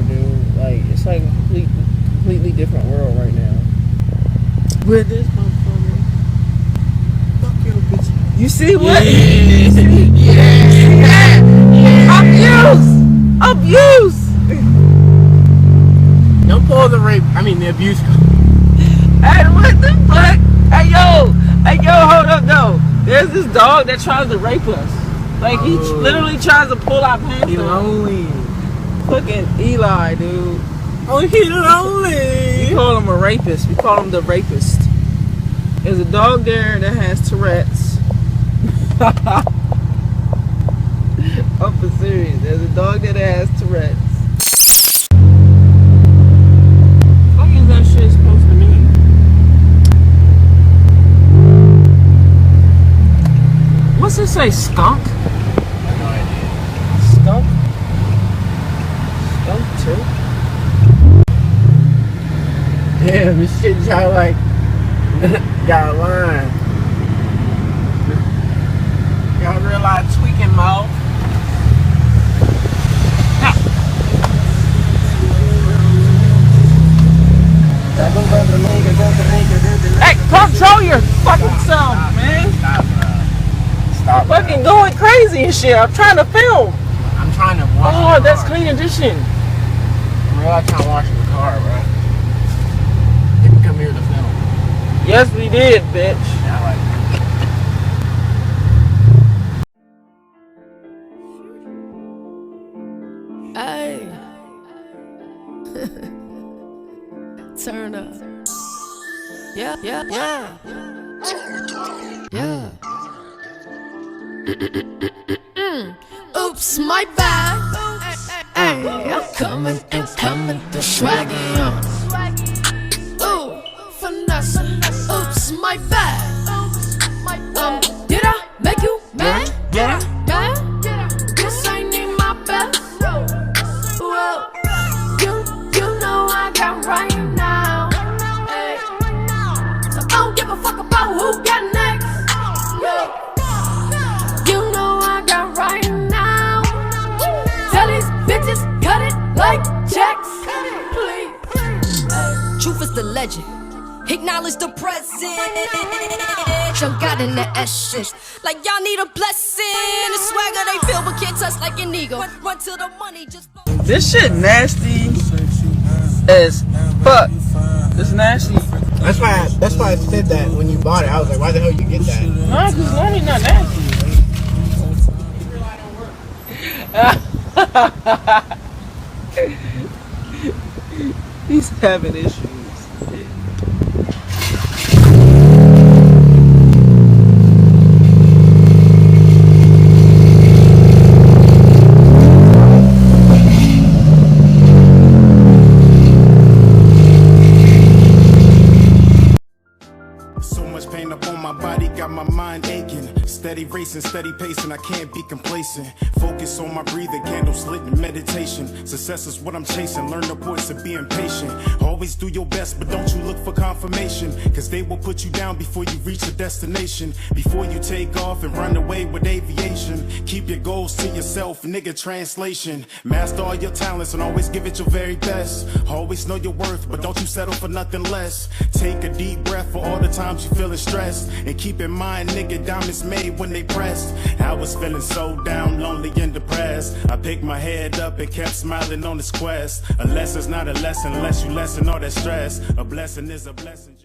dude. Like, it's like a completely different world right now. With this motherfucker. Fuck your bitch. You see what? Yeah. Abuse. Don't pull the rape. I mean the abuse. Hey, what the fuck? Hey yo, hold up, no. There's this dog that tries to rape us. Like he literally tries to pull our pants. He lonely. Fucking Eli, dude. Oh, he lonely. We call him a rapist. We call him the rapist. There's a dog there that has Tourette's. I'm for serious. There's a dog that has Tourette's. What is that shit supposed to mean? What's it say? Skunk? No idea. Skunk? Skunk too? Damn, this shit y'all like got a line. Y'all realize tweaking mouth? Hey, control your fucking self, man. Stop. Fucking going crazy and shit. I'm trying to film. I'm trying to wash. Oh, that's clean edition. Bro, I can't wash the car, bro. You can come here to film. Yes, we did, bitch. Yeah, I like it. Hey. Turn up. Yeah. Oops, my bad. Hey, I'm coming through swaggy on. Ooh, finesse. Oops, my bad. Did I make you mad? Mad? Guess I need my best. Well, you know I got right now. Hey, so I don't give a fuck about who got next. You know I got right now. Tell these bitches cut it like checks, please. Truth is the legend. Acknowledge the present. Young God in the essence. Like y'all need a blessing. The swagger they feel but can't touch like an ego. Run to the money just. This shit nasty as fuck. It's nasty. That's why I said that when you bought it. I was like, why the hell you get that? No, because normally not nasty. He's having issues. So much pain up on my body, got my mind aching. Steady racing, steady pacing, I can't be complacent. Focus on my breathing, candles lit in meditation. Success is what I'm chasing, learn the voice of being patient. Always do your best, but don't you look for confirmation. Cause they will put you down before you reach the destination. Before you take off and run away with aviation. Keep your goals to yourself, nigga, translation. Master all your talents and always give it your very best. Always know your worth, but don't you settle for nothing less. Take a deep breath for all the times you feeling stressed. And keep in mind, nigga, diamonds made when they pressed. I was feeling so down, lonely and depressed. I picked my head up and kept smiling on this quest. A lesson's not a lesson unless you lessen all that stress. A blessing is a blessing.